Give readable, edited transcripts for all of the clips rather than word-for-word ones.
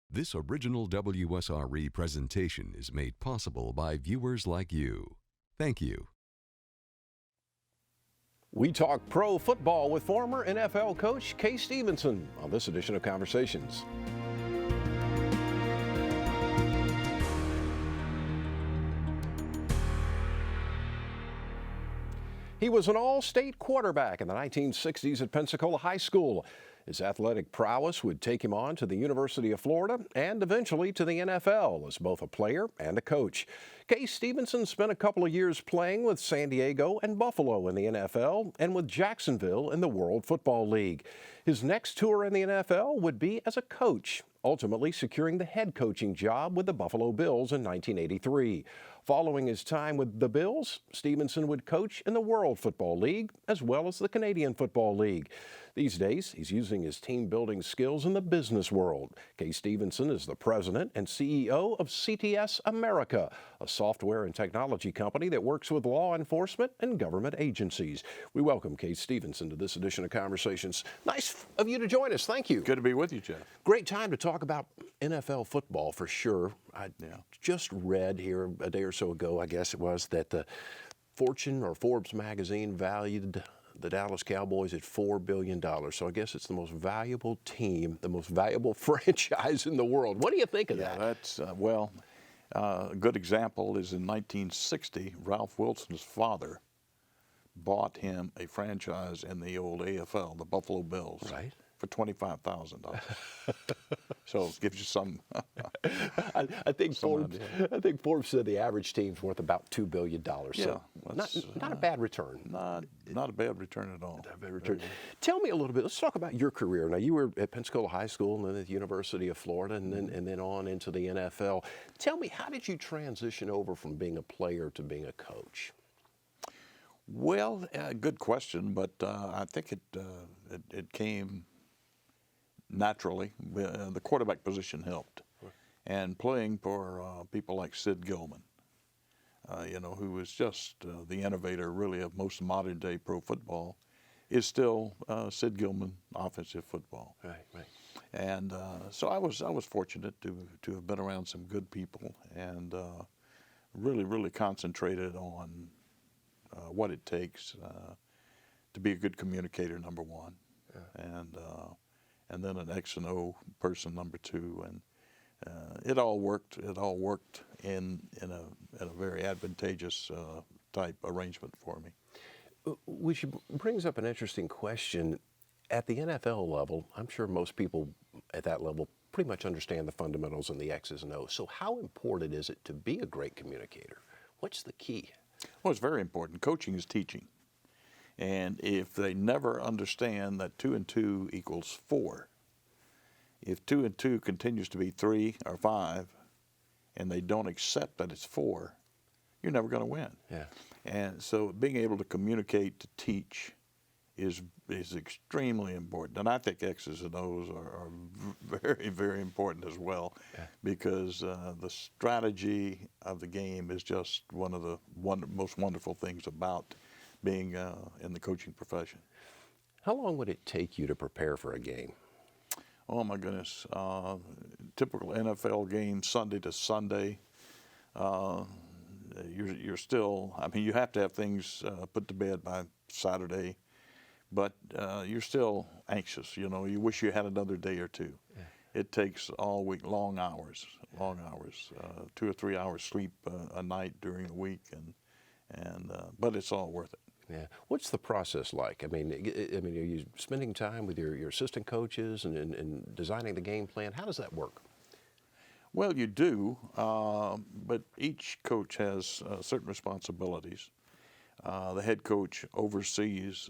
This original WSRE presentation is made possible by viewers like you. Thank you. We talk pro football with former NFL coach Kay Stephenson on this edition of Conversations. He was an all-state quarterback in the 1960s at Pensacola High School. His athletic prowess would take him on to the University of Florida and eventually to the NFL as both a player and a coach. Kay Stephenson spent a couple of years playing with San Diego and Buffalo in the NFL and with Jacksonville in the World Football League. His next tour in the NFL would be as a coach, ultimately securing the head coaching job with the Buffalo Bills in 1983. Following his time with the Bills, Stephenson would coach in the World Football League as well as the Canadian Football League. These days, he's using his team-building skills in the business world. Kay Stephenson is the president and CEO of CTS America, a software and technology company that works with law enforcement and government agencies. We welcome Kay Stephenson to this edition of Conversations. Nice of you to join us. Thank you. Good to be with you, Jeff. Great time to talk about NFL football for sure. I just read here a day or so ago, I guess it was, that the Fortune or Forbes magazine valued the Dallas Cowboys at $4 billion. So I guess it's the most valuable team, the most valuable franchise in the world. What do you think of that? That's, a good example is in 1960, Ralph Wilson's father bought him a franchise in the old AFL, the Buffalo Bills, right, for $25,000. So it gives you some. I think Forbes said the average team's worth about $2 billion. So not a bad return. Not a bad return at all. Not a bad return. Tell me a little bit. Let's talk about your career. Now, you were at Pensacola High School and then at the University of Florida and then on into the NFL. Tell me, how did you transition over from being a player to being a coach? Well, good question, but I think it came naturally. The quarterback position helped, and playing for people like Sid Gilman, who was just the innovator really of most modern day pro football, is still Sid Gilman offensive football. Right. And so I was fortunate to have been around some good people and really concentrated on what it takes to be a good communicator, number one, and then an X and O person, number two, and it all worked. It all worked in a very advantageous type arrangement for me. Which brings up an interesting question. At the NFL level, I'm sure most people at that level pretty much understand the fundamentals and the X's and O's. So how important is it to be a great communicator? What's the key? Well, it's very important. Coaching is teaching. And if they never understand that 2 and 2 equals 4, if 2 and 2 continues to be 3 or 5, and they don't accept that it's 4, you're never going to win. Yeah. And so being able to communicate, to teach, is extremely important. And I think X's and O's are very, very important as well, because the strategy of the game is just one of the most wonderful things about being in the coaching profession. How long would it take you to prepare for a game? Oh my goodness. Typical NFL game, Sunday to Sunday. You're still, you have to have things put to bed by Saturday, but you're still anxious. You wish you had another day or two. Yeah. It takes all week, long hours, 2 or 3 hours sleep a night during the week, but it's all worth it. Yeah. What's the process like? Are you spending time with your assistant coaches and designing the game plan? How does that work? Well, you do, but each coach has certain responsibilities. The head coach oversees,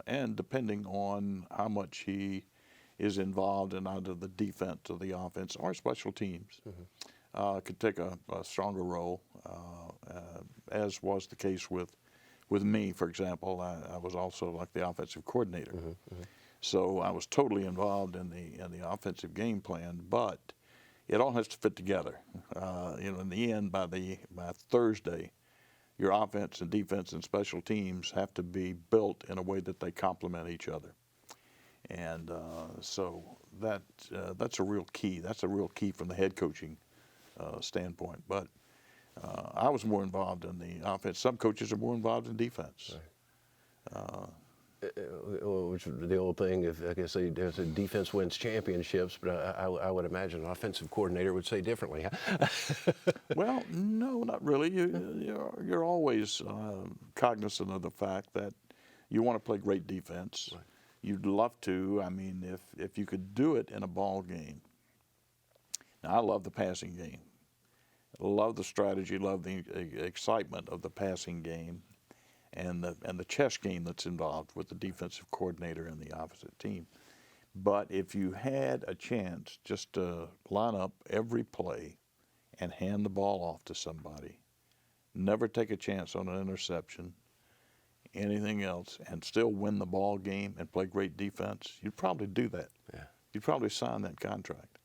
and depending on how much he is involved in either the defense or the offense or special teams, could take a stronger role, as was the case with me, for example. I was also like the offensive coordinator. So I was totally involved in the offensive game plan, but it all has to fit together. In the end, by Thursday, your offense and defense and special teams have to be built in a way that they complement each other. And so that's a real key. That's a real key from the head coaching standpoint. But I was more involved in the offense. Some coaches are more involved in defense. Right. Which is the old thing, if I guess there's a defense wins championships, but I would imagine an offensive coordinator would say differently. Huh? Well, no, not really. You're always cognizant of the fact that you want to play great defense. Right. You'd love to. I mean, if you could do it in a ball game. Now, I love the passing game. I love the strategy, love the excitement of the passing game. And the chess game that's involved with the defensive coordinator and the opposite team. But if you had a chance just to line up every play and hand the ball off to somebody, never take a chance on an interception, anything else, and still win the ball game and play great defense, you'd probably do that. Yeah. You'd probably sign that contract.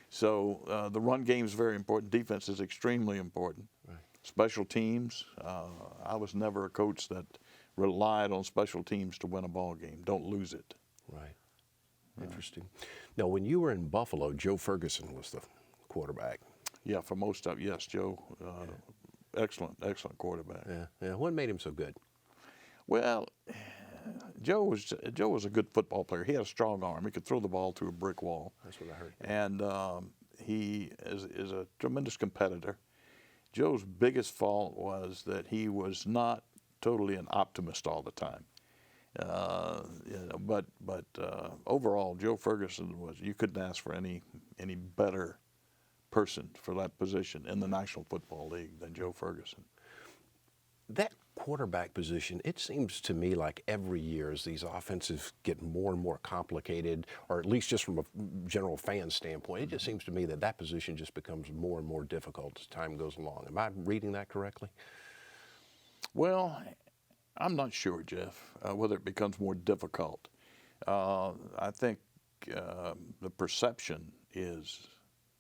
So the run game is very important. Defense is extremely important. Right. Special teams, I was never a coach that relied on special teams to win a ball game. Don't lose it. Right. Interesting. Now, when you were in Buffalo, Joe Ferguson was the quarterback. Yeah, for most of it, yes, Joe. Excellent quarterback. Yeah. What made him so good? Well, Joe was a good football player. He had a strong arm. He could throw the ball through a brick wall. That's what I heard. And he is a tremendous competitor. Joe's biggest fault was that he was not totally an optimist all the time. But overall, Joe Ferguson you couldn't ask for any better person for that position in the National Football League than Joe Ferguson. That quarterback position, it seems to me like every year as these offenses get more and more complicated, or at least just from a general fan standpoint, it just seems to me that position just becomes more and more difficult as time goes along. Am I reading that correctly? Well, I'm not sure, Jeff, whether it becomes more difficult. I think the perception is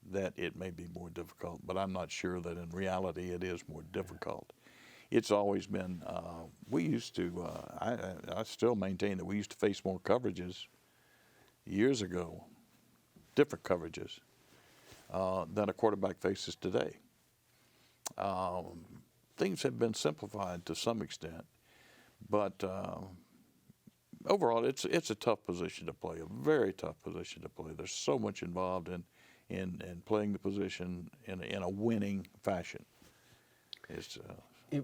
that it may be more difficult, but I'm not sure that in reality it is more difficult. It's always been, we used to, I still maintain that we used to face more coverages years ago, different coverages, than a quarterback faces today. Things have been simplified to some extent, but overall it's a tough position to play, a very tough position to play. There's so much involved in playing the position in a winning fashion. It's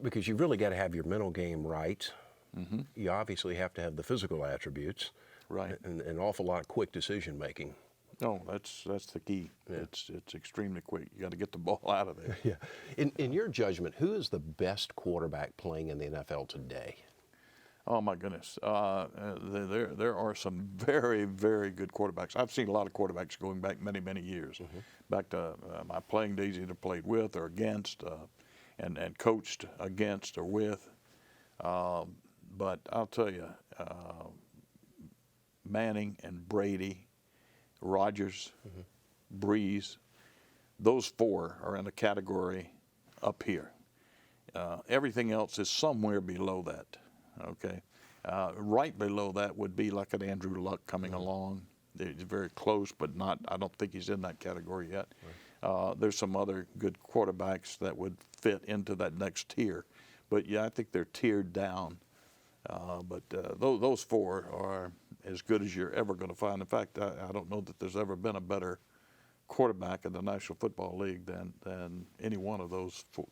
because you've really got to have your mental game right. Mm-hmm. You obviously have to have the physical attributes, right, and an awful lot of quick decision making. No, that's the key. Yeah. It's extremely quick. You got to get the ball out of there. Yeah. In your judgment, who is the best quarterback playing in the NFL today? Oh my goodness, there are some very, very good quarterbacks. I've seen a lot of quarterbacks going back many years, back to my playing days, either played with or against. And coached against or with. But I'll tell you, Manning and Brady, Rodgers, Breeze, those four are in a category up here. Everything else is somewhere below that, okay? Right below that would be like an Andrew Luck coming along. He's very close, but not. I don't think he's in that category yet. Right. There's some other good quarterbacks that would fit into that next tier, but yeah, I think they're tiered down. But those four are as good as you're ever going to find. In fact, I don't know that there's ever been a better quarterback in the National Football League than any one of those four.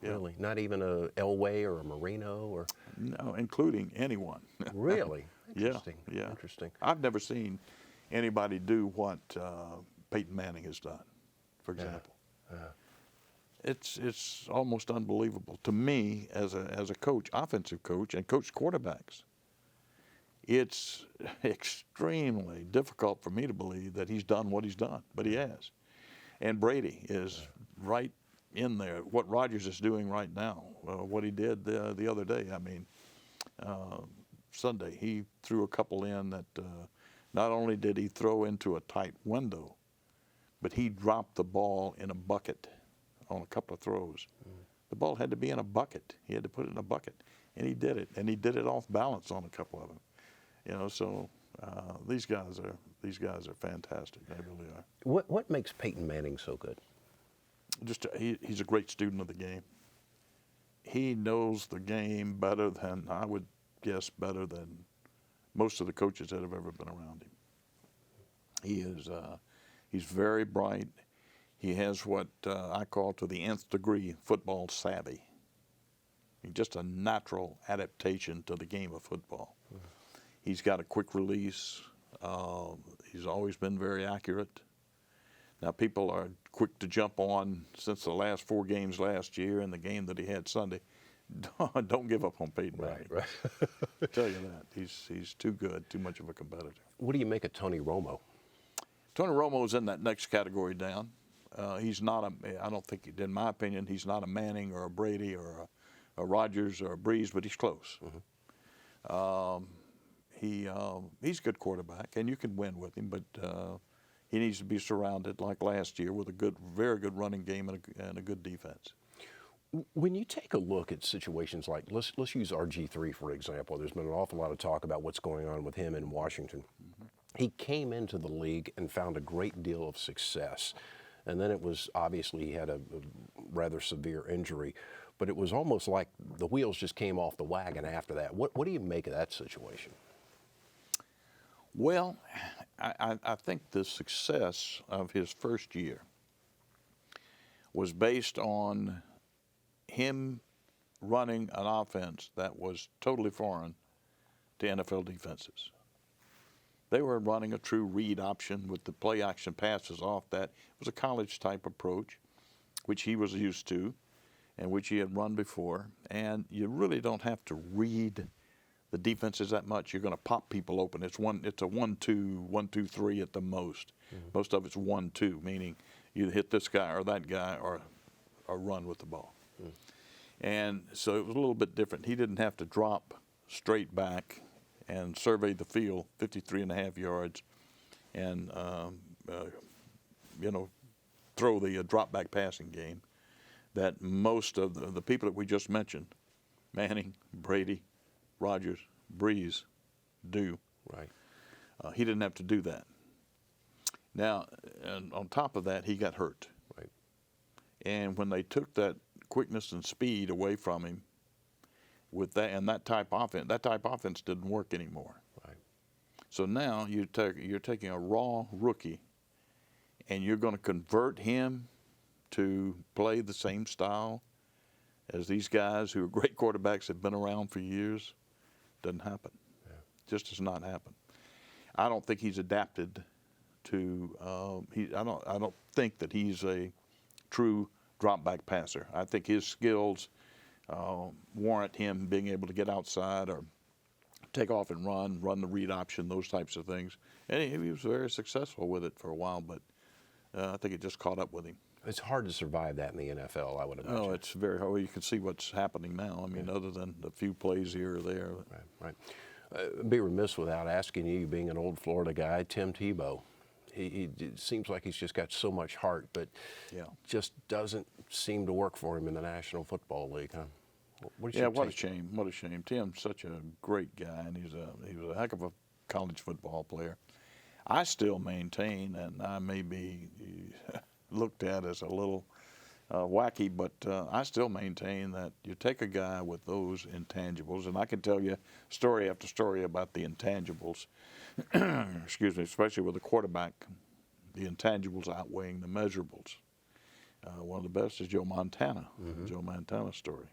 Yeah. Really? Not even a Elway or a Marino or? No, including anyone. Really? Interesting. Yeah. Interesting. I've never seen anybody do what Peyton Manning has done, for example. It's almost unbelievable to me as a coach, offensive coach, and coach quarterbacks. It's extremely difficult for me to believe that he's done what he's done, but he has. And Brady is right in there. What Rodgers is doing right now, what he did the other day. I mean, Sunday he threw a couple in that not only did he throw into a tight window, but he dropped the ball in a bucket on a couple of throws. The ball had to be in a bucket. He had to put it in a bucket, and he did it. And he did it off balance on a couple of them. You know, so These guys are fantastic. They really are. What makes Peyton Manning so good? He's a great student of the game. He knows the game better than, I would guess, better than most of the coaches that have ever been around him. He's very bright. He has what I call, to the nth degree, football savvy. Just a natural adaptation to the game of football. He's got a quick release. He's always been very accurate. Now, people are quick to jump on, since the last 4 games last year and the game that he had Sunday. Don't give up on Peyton Manning. Right. I tell you that. He's too good, too much of a competitor. What do you make of Tony Romo? Tony Romo is in that next category down. He's not I don't think, in my opinion, he's not a Manning or a Brady or a Rodgers or a Breeze, but he's close. He's a good quarterback, and you can win with him, but he needs to be surrounded, like last year, with a very good running game and a good defense. When you take a look at situations like, let's use RG3 for example. There's been an awful lot of talk about what's going on with him in Washington. He came into the league and found a great deal of success, and then it was obviously he had a rather severe injury, but it was almost like the wheels just came off the wagon after that. What do you make of that situation? Well, I think the success of his first year was based on him running an offense that was totally foreign to NFL defenses. They were running a true read option with the play action passes off that. It was a college type approach, which he was used to and which he had run before. And you really don't have to read the defenses that much. You're going to pop people open. It's a 1-2, 1-2-3 at the most. Most of it's 1-2, meaning you hit this guy or that guy or run with the ball. And so it was a little bit different. He didn't have to drop straight back and survey the field 53.5 yards and throw the drop back passing game that most of the people that we just mentioned, Manning, Brady, Rodgers, Breeze, do. Right. He didn't have to do that. Now, and on top of that, he got hurt. Right. And when they took that quickness and speed away from him with that type of offense didn't work anymore. Right. So now you're taking a raw rookie and you're going to convert him to play the same style as these guys who are great quarterbacks have been around for years. Doesn't happen. Yeah. Just does not happen. I don't think he's adapted to. I don't think that he's a true drop back passer. I think his skills warrant him being able to get outside or take off and run the read option, those types of things. And he was very successful with it for a while, but I think it just caught up with him. It's hard to survive that in the NFL, I would imagine. Oh, it's very hard. Well, you can see what's happening now. I mean, other than a few plays here or there. Right. I'd be remiss without asking you, being an old Florida guy, Tim Tebow. It seems like he's just got so much heart, but just doesn't seem to work for him in the National Football League, huh? What a shame. What a shame. Tim's such a great guy, and he was a heck of a college football player. I still maintain, and I may be looked at as a little wacky, but I still maintain that you take a guy with those intangibles, and I can tell you story after story about the intangibles, excuse me, especially with a quarterback, the intangibles outweighing the measurables. One of the best is Joe Montana, Joe Montana story.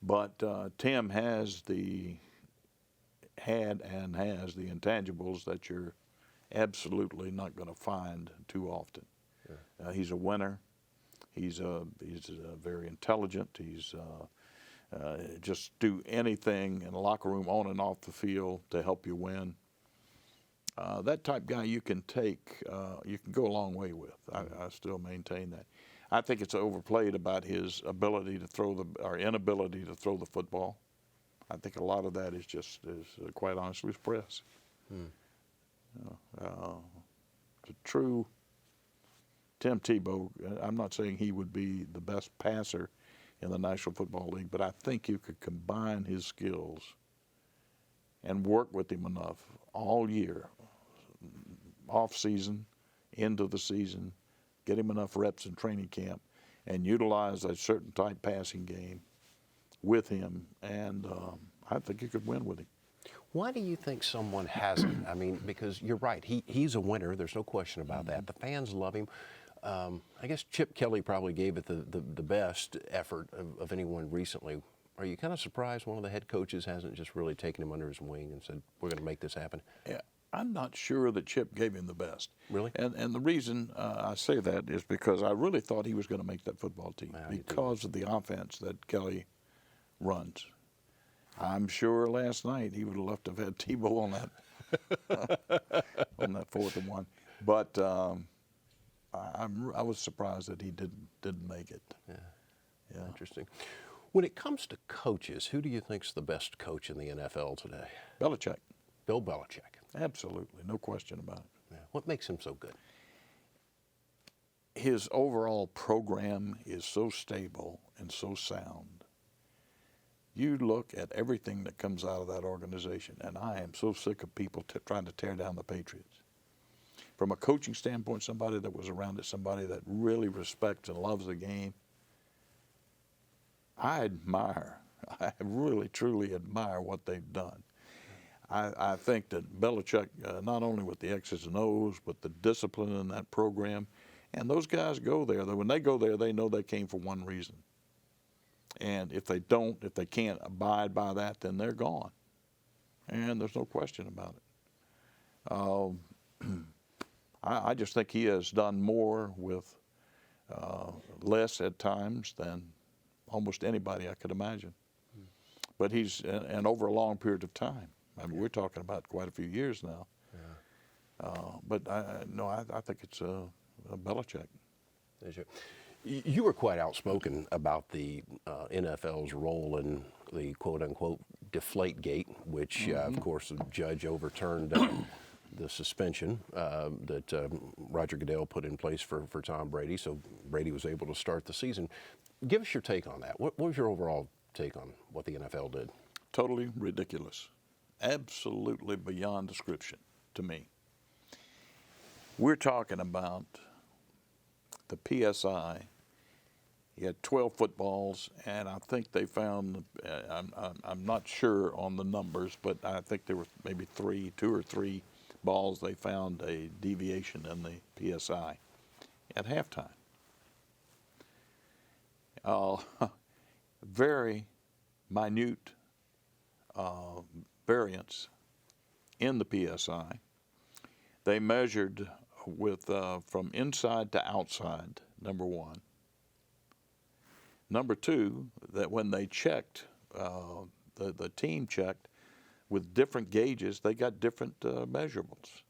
But Tim has the intangibles that you're absolutely not going to find too often. He's a winner. He's very intelligent. He's just do anything in the locker room, on and off the field, to help you win. That type guy you can go a long way with. I still maintain that. I think it's overplayed about his ability to throw or inability to throw the football. I think a lot of that is quite honestly press. The true Tim Tebow, I'm not saying he would be the best passer in the National Football League, but I think you could combine his skills and work with him enough all year, off season, into the season, get him enough reps in training camp, and utilize a certain type passing game with him, and I think you could win with him. Why do you think someone hasn't? I mean, because you're right, he's a winner. There's no question about that. The fans love him. I guess Chip Kelly probably gave it the best effort of anyone recently. Are you kind of surprised one of the head coaches hasn't just really taken him under his wing and said, we're going to make this happen? Yeah, I'm not sure that Chip gave him the best. Really? And the reason I say that is because I really thought he was going to make that football team because of the offense that Kelly runs. I'm sure last night he would have loved to have had Tebow on that on that 4th and 1. But I was surprised that he didn't make it. Yeah. Interesting. When it comes to coaches, who do you think's the best coach in the NFL today? Belichick. Bill Belichick. Absolutely, no question about it. Yeah. What makes him so good? His overall program is so stable and so sound. You look at everything that comes out of that organization, and I am so sick of people trying to tear down the Patriots. From a coaching standpoint, somebody that was around it, somebody that really respects and loves the game, I really, truly admire what they've done. I think that Belichick, not only with the X's and O's, but the discipline in that program, and those guys go there. When they go there, they know they came for one reason. And if they can't abide by that, then they're gone. And there's no question about it. I just think he has done more with less at times than almost anybody I could imagine. But and over a long period of time. I mean, we're talking about quite a few years now. Yeah. But I think it's Belichick. You were quite outspoken about the NFL's role in the quote-unquote Deflategate, which, of course, the judge overturned the suspension that Roger Goodell put in place for Tom Brady, so Brady was able to start the season. Give us your take on that. What was your overall take on what the NFL did? Totally ridiculous. Absolutely beyond description to me. We're talking about the PSI. He had 12 footballs, and I think they found, I'm not sure on the numbers, but I think there were maybe 2 or 3 balls they found a deviation in the PSI at halftime. Very minute variance in the PSI. They measured with from inside to outside, number one. Number two, that when they checked, the team checked with different gauges, they got different measurables.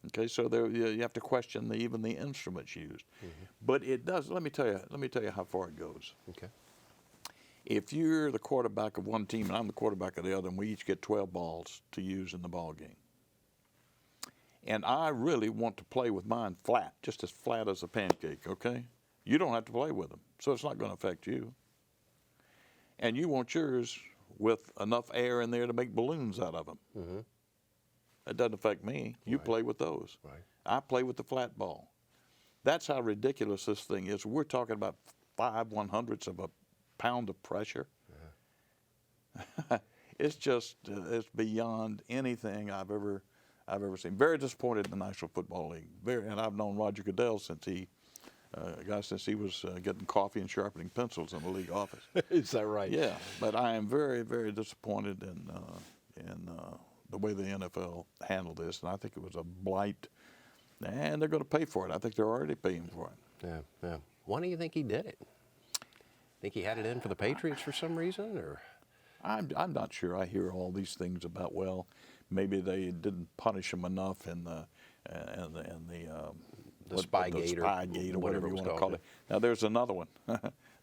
Okay, so you have to question even the instruments used. But it does. Let me tell you how far it goes. Okay. If you're the quarterback of one team and I'm the quarterback of the other, and we each get 12 balls to use in the ball game, and I really want to play with mine flat, just as flat as a pancake, okay? You don't have to play with them, so it's not going to affect you. And you want yours with enough air in there to make balloons out of them. That doesn't affect me. You play with those. Right. I play with the flat ball. That's how ridiculous this thing is. We're talking about 5/100ths of a pound of pressure. It's just it's beyond anything I've ever seen. Very disappointed in the National Football League. And I've known Roger Goodell since he was getting coffee and sharpening pencils in the league office. Is that right? Yeah, but I am very, very disappointed in the way the NFL handled this, and I think it was a blight. And they're going to pay for it. I think they're already paying for it. Yeah. Why do you think he did it? Think he had it in for the Patriots for some reason, or? I'm not sure. I hear all these things about, well, maybe they didn't punish him enough in the Spygate or whatever you want to call it. Now there's another one.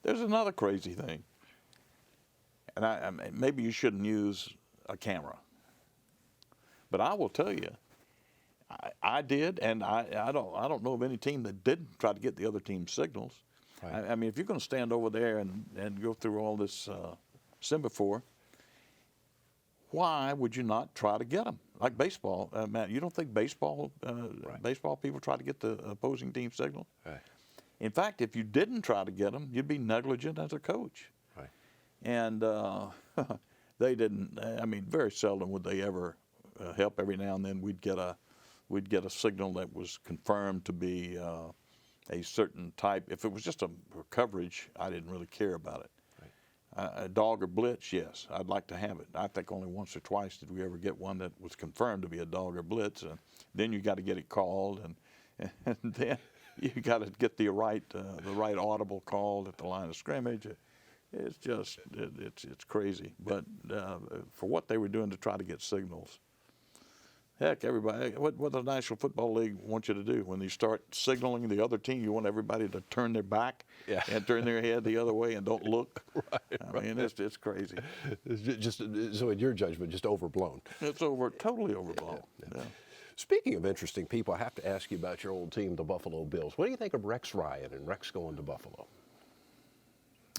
There's another crazy thing. And maybe you shouldn't use a camera. But I will tell you, I did, and I don't know of any team that didn't try to get the other team's signals. Right. I mean, if you're going to stand over there and go through all this semaphore, why would you not try to get them? Like baseball, Matt, you don't think baseball people try to get the opposing team signal? Right. In fact, if you didn't try to get them, you'd be negligent as a coach. Right. And they didn't. I mean, very seldom would they ever help. Every now and then we'd get a signal that was confirmed to be a certain type. If it was just a coverage, I didn't really care about it. A dog or blitz, yes, I'd like to have it. I think only once or twice did we ever get one that was confirmed to be a dog or blitz. And then you got to get it called, and then you got to get the right audible call at the line of scrimmage. It's just it's crazy. But for what they were doing to try to get signals, heck, everybody. What the National Football League wants you to do when you start signaling the other team, you want everybody to turn their back and turn their head the other way and don't look. I mean, it's crazy. It's just so, in your judgment, just overblown. It's totally overblown. Yeah. Speaking of interesting people, I have to ask you about your old team, the Buffalo Bills. What do you think of Rex Ryan and Rex going to Buffalo?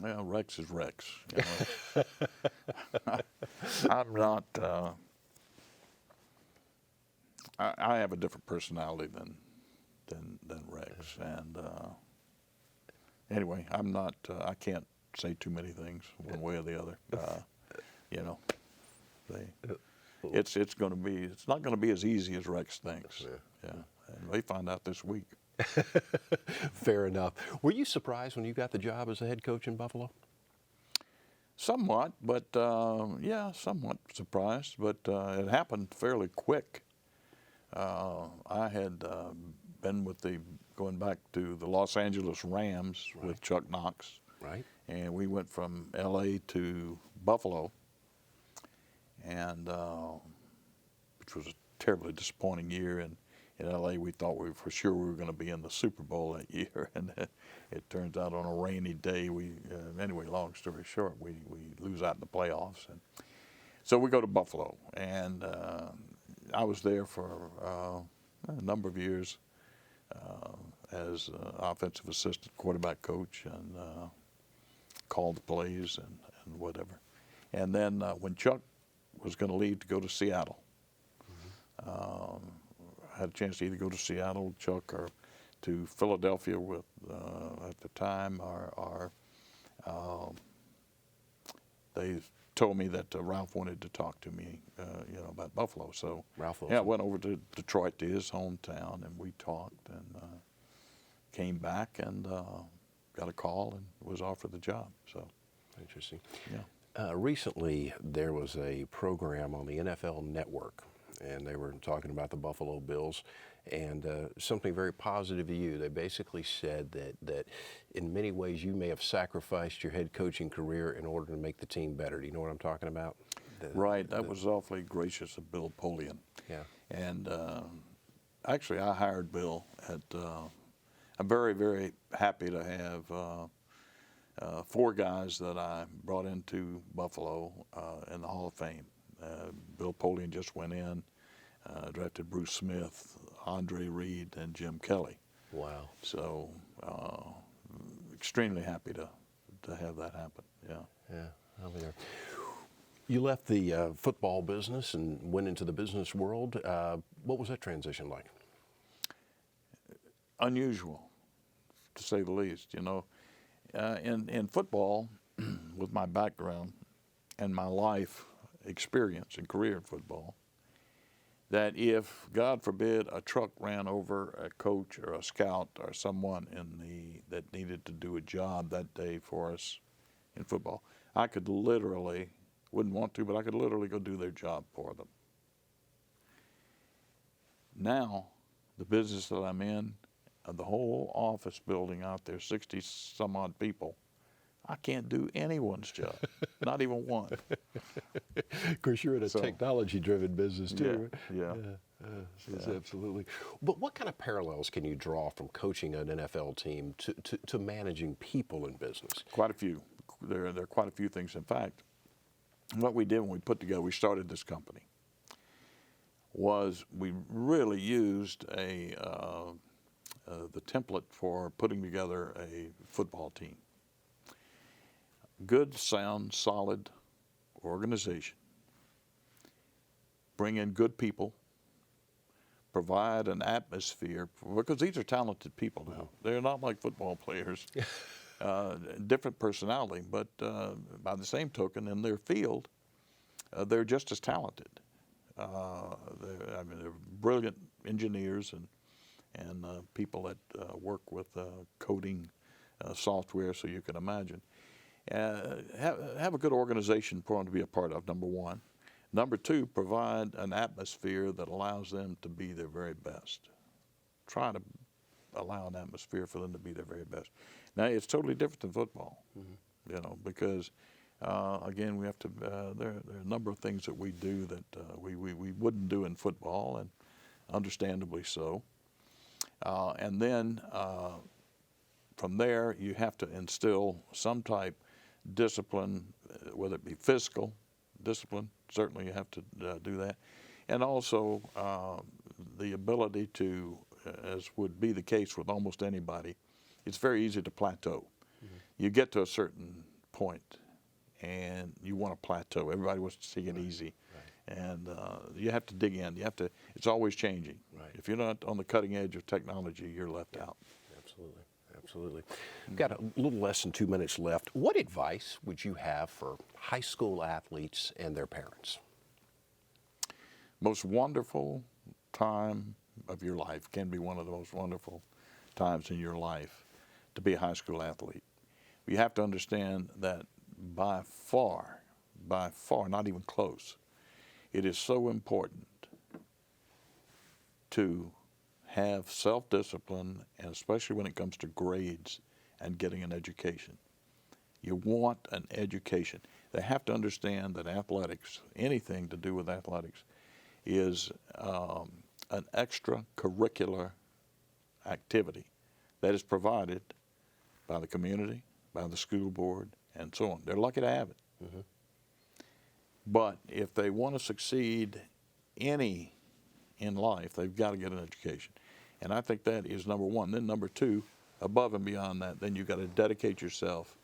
Well, Rex is Rex. You know? I'm not. I have a different personality than Rex, and anyway, I'm not. I can't say too many things one way or the other. You know, it's going to be. It's not going to be as easy as Rex thinks. Yeah, and we find out this week. Fair enough. Were you surprised when you got the job as a head coach in Buffalo? Somewhat, but somewhat surprised. But it happened fairly quick. I had been going back to the Los Angeles Rams with Chuck Knox. Right. And we went from L.A. to Buffalo, and which was a terribly disappointing year. And in L.A., we thought for sure we were going to be in the Super Bowl that year, and it turns out on a rainy day, anyway, long story short, we lose out in the playoffs. And so we go to Buffalo, and I was there for a number of years as offensive assistant, quarterback coach, and called the plays and whatever. And then when Chuck was going to leave to go to Seattle, I had a chance to either go to Seattle, Chuck, or to Philadelphia with, at the time, they told me that Ralph wanted to talk to me, about Buffalo. So I went over to Detroit, to his hometown, and we talked, and came back and got a call and was offered the job. So interesting. Yeah. Recently, there was a program on the NFL Network, and they were talking about the Buffalo Bills, and something very positive to you. They basically said that in many ways you may have sacrificed your head coaching career in order to make the team better. Do you know what I'm talking about? Right. That was awfully gracious of Bill Polian. Yeah. And actually, I hired Bill I'm very, very happy to have 4 guys that I brought into Buffalo in the Hall of Fame. Bill Polian just went in, drafted Bruce Smith, Andre Reed, and Jim Kelly. Wow. So extremely happy to have that happen. Yeah. Yeah, I'll be there. You left the football business and went into the business world. What was that transition like? Unusual, to say the least. You know, in football, with my background and my life experience and career in football, that if, God forbid, a truck ran over a coach or a scout or someone that needed to do a job that day for us in football, I could literally, wouldn't want to, but I could literally go do their job for them. Now, the business that I'm in, the whole office building out there, 60 some odd people, I can't do anyone's job, not even one. Of course, you're in a technology-driven business too. Yeah. Yes, absolutely. But what kind of parallels can you draw from coaching an NFL team to managing people in business? Quite a few. There are quite a few things. In fact, what we did when we started this company, was we really used the template for putting together a football team. Good, sound, solid organization. bring in good people, provide an atmosphere, because these are talented people now. They're not like football players, different personality, but by the same token, in their field, they're just as talented. They're brilliant engineers and people that work with coding software, so you can imagine. Have a good organization for them to be a part of, number one. Number two, provide an atmosphere that allows them to be their very best. Try to allow an atmosphere for them to be their very best. Now, it's totally different than football, you know, because, again, we have to, there are a number of things that we do that we wouldn't do in football, and understandably so. And then from there, you have to instill some type discipline, whether it be physical discipline, certainly you have to do that, and also the ability to, as would be the case with almost anybody, it's very easy to plateau. You get to a certain point and you want to plateau. Everybody wants to see it easy. And you have to dig in. You have to. It's always changing. If you're not on the cutting edge of technology, you're left out. Absolutely. Absolutely. We've got a little less than 2 minutes left. What advice would you have for high school athletes and their parents? Most wonderful time of your life, can be one of the most wonderful times in your life to be a high school athlete. You have to understand that by far, not even close, it is so important to have self-discipline, and especially when it comes to grades and getting an education. You want an education. They have to understand that athletics, anything to do with athletics, is an extracurricular activity that is provided by the community, by the school board, and so on. They're lucky to have it. But if they want to succeed in life, they've got to get an education. And I think that is number one. Then number two, above and beyond that, then you've got to dedicate yourself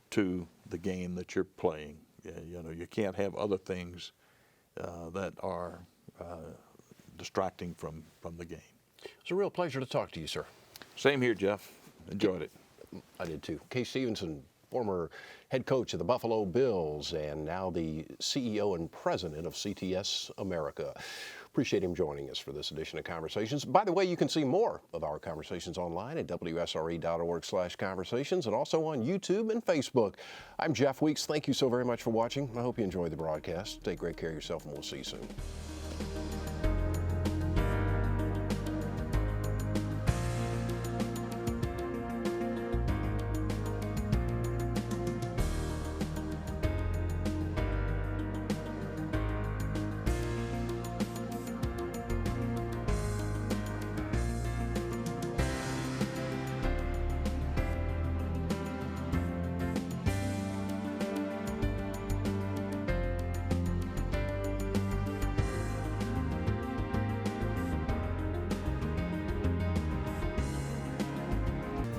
to the game that you're playing. You know, you can't have other things that are distracting from the game. It's a real pleasure to talk to you, sir. Same here, Jeff. Enjoyed it. I did too. Kay Stephenson, former head coach of the Buffalo Bills and now the CEO and president of CTS America. Appreciate him joining us for this edition of Conversations. By the way, you can see more of our conversations online at WSRE.org/conversations and also on YouTube and Facebook. I'm Jeff Weeks. Thank you so very much for watching. I hope you enjoyed the broadcast. Take great care of yourself, and we'll see you soon.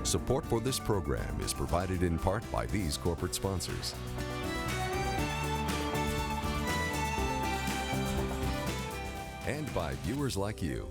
Support for this program is provided in part by these corporate sponsors. And by viewers like you.